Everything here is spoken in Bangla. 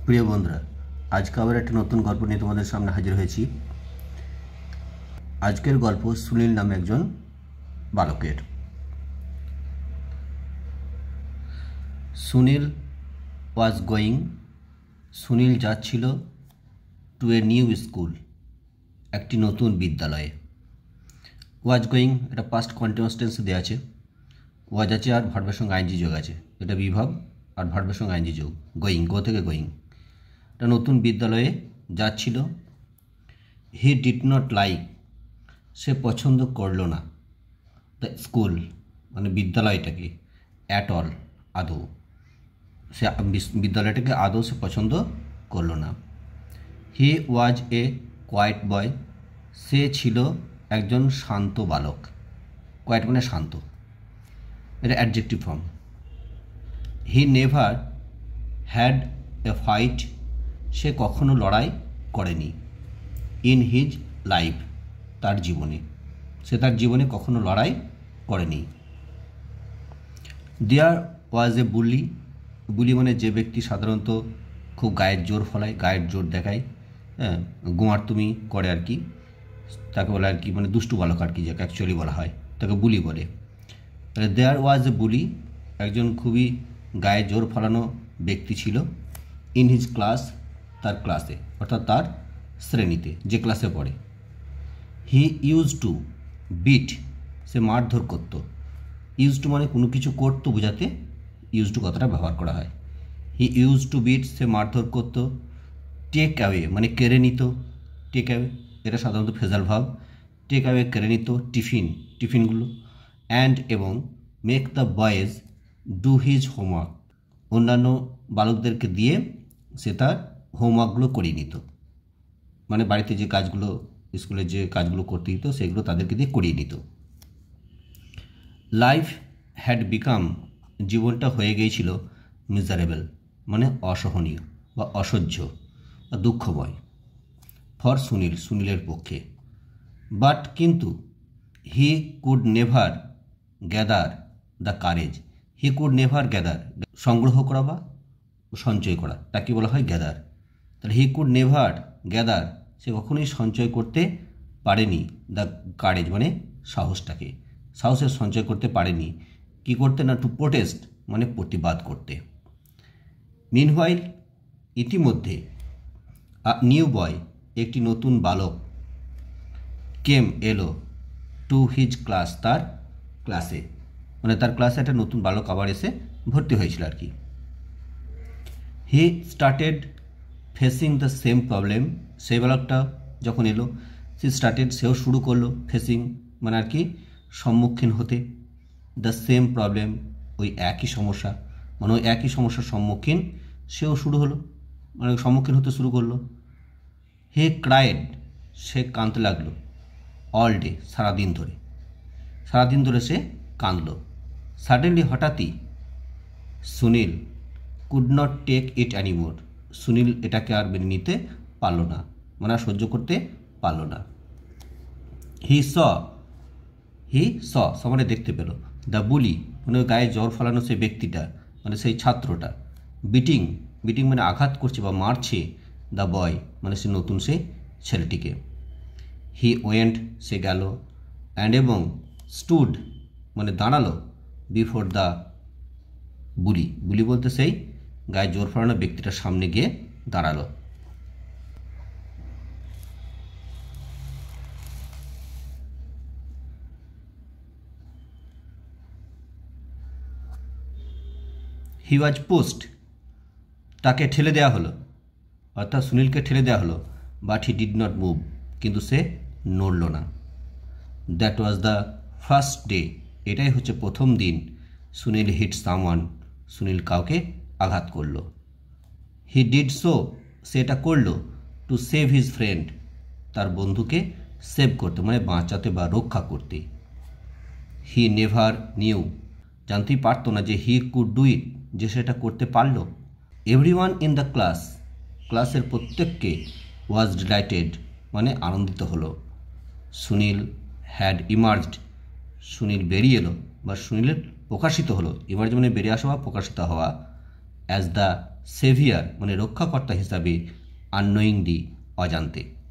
প্রিয় বন্ধুরা, আজকে আবার একটা নতুন গল্প নিয়ে তোমাদের সামনে হাজির হয়েছি। আজকের গল্প সুনীল নামে একজন বালকের। সুনীল ওয়াজ গোয়িং, সুনীল যাচ্ছিল টু এ নিউ স্কুল, একটি নতুন বিদ্যালয়ে। ওয়াজ গোয়িং এটা পাস্ট কন্টিনিউয়াস টেন্সে দেওয়া আছে। ওয়াজ আছে আর ভার্বের সঙ্গে আইএনজি যোগ আছে, এটা বিভাব আর ভার্বের সঙ্গে আইএনজি যোগ। গোয়িং, গো থেকে গোয়িং। একটা নতুন বিদ্যালয়ে যাচ্ছিল। হি ডিড নট লাইক, সে পছন্দ করলো না, দ্য স্কুল মানে বিদ্যালয়টাকে, অ্যাট অল আদৌ, সে বিদ্যালয়টাকে আদৌ সে পছন্দ করলো না। হি ওয়াজ এ কোয়াইট বয়, সে ছিল একজন শান্ত বালক। কোয়াইট মানে শান্ত, এটা adjective form. He never had a fight, সে কখনো লড়াই করেনি। ইন হিজ লাইফ, তার জীবনে, সে তার জীবনে কখনো লড়াই করেনি। দেয়ার ওয়াজ এ বুলি, বুলি মানে যে ব্যক্তি সাধারণত খুব গায়ের জোর ফলায়, গায়ের জোর দেখায়, হ্যাঁ, গোঁয়ার্তুমি করে আর কি, তাকে বলে আর কি, মানে দুষ্টু বালক আর কি, যাকে অ্যাকচুয়ালি বলা হয় তাকে বুলি বলে। দেয়ার ওয়াজ এ বুলি, একজন খুবই গায়ে জোর ফলানো ব্যক্তি ছিল। ইন হিজ ক্লাস, তার ক্লাসে, অর্থাৎ তার শ্রেণীতে, যে ক্লাসে পড়ে। হি ইউজ টু বিট, সে মারধর করতো। ইউজ টু মানে কোনো কিছু করতো বোঝাতে ইউজ টু কথাটা ব্যবহার করা হয়। হি ইউজ টু বিট, সে মারধর করতো। টেক অ্যাওয়ে মানে কেড়ে নিত। টেক অ্যাওয়ে এটা সাধারণত ফেজাল ভাব। টেক অ্যাওয়ে কেড়ে নিত টিফিনগুলো। অ্যান্ড এবং make the boys do his homework, অন্যান্য বালকদেরকে দিয়ে সে তার হোমওয়ার্কগুলো করিয়ে নিত। মানে বাড়িতে যে কাজগুলো, স্কুলে যে কাজগুলো করতে দিত সেগুলো তাদেরকে দিয়ে করিয়ে নিত। লাইফ হ্যাড বিকাম, জীবনটা হয়ে গিয়েছিল মিজারেবল মানে অসহনীয় বা অসহ্য বা দুঃখময়। ফর সুনীল, সুনীলের পক্ষে। বাট কিন্তু, he could never gather the courage, he could never gather সংগ্রহ করা বা সঞ্চয় করা, তাকে বলা হয় গ্যাদার। তাহলে হি কুড নেভার গ্যাদার, সে কখনোই সঞ্চয় করতে পারেনি দ্য কারেজ মানে সাহসটাকে, সাহসের সঞ্চয় করতে পারেনি। কি করতে না, টু প্রোটেস্ট মানে প্রতিবাদ করতে। মিনহোয়াইল, ইতিমধ্যে, নিউ বয় একটি নতুন বালক, কেম এলো, টু হিজ ক্লাস তার ক্লাসে, মানে তার ক্লাসে একটা নতুন বালক আবার এসে ভর্তি হয়েছিল আর কি। He started facing the same problem, সেই বালকটা যখন এলো, সে স্টার্টেড সেও শুরু করলো, ফেসিং মানে আর কি সম্মুখীন হতে, দ্য সেম প্রবলেম ওই একই সমস্যা, মানে ওই একই সমস্যার সম্মুখীন সেও শুরু হলো, মানে সম্মুখীন হতে শুরু করলো। হি ক্রাইড, সে কাঁদতে লাগলো। অল ডে সারাদিন ধরে সে কাঁদলো। সাডেনলি হঠাৎই, Sunil could not take it anymore, Sunil এটাকে আর মেনে নিতে পারলো না, মানে আর সহ্য করতে পারলো না। হি স মানে দেখতে পেল, দ্য বুলি মানে গায়ে জ্বর ফলানো সেই ব্যক্তিটা, মানে সেই ছাত্রটা, বিটিং মানে আঘাত করছে বা মারছে, দ্য বয় মানে সে নতুন সে ছেলেটিকে। হি ওয়েন্ট, সে গেল, অ্যান্ড এবং স্টুড মানে দাঁড়ালো, বিফোর দ্য বুলি বলতে সেই গায়ে জোর ফলানো ব্যক্তিটার সামনে গিয়ে দাঁড়ালো। হি ওয়াজ পুস্ট, তাকে ঠেলে দেওয়া হলো, অর্থাৎ সুনীলকে ঠেলে দেওয়া হলো। But he did not move, কিন্তু সে নড়ল না। That was the first day, এটাই হচ্ছে প্রথম দিন। সুনীল হিট সামওয়ান, সুনীল কাউকে আঘাত করল। হি ডিড সো, সে এটা করল, টু সেভ হিজ ফ্রেন্ড, তার বন্ধুকে সেভ করতে মানে বাঁচাতে বা রক্ষা করতে। হি নেভার নিউ, জানতেই পারতো না যে হি কুড ডু ইট, যে সেটা করতে পারল। এভরিওয়ান ইন দ্য ক্লাস, ক্লাসের প্রত্যেককে, ওয়াজ ডিলাইটেড মানে আনন্দিত হলো। সুনীল হ্যাড ইমার্জড, সুনীল বেরিয়ে এলো বা সুনীলের প্রকাশিত হলো, ইমার্জ মানে বেরিয়ে আসা বা প্রকাশিত হওয়া, অ্যাজ দ্য সেভিয়ার মানে রক্ষাকর্তা হিসাবে আননোয়িংলি অজান্তে।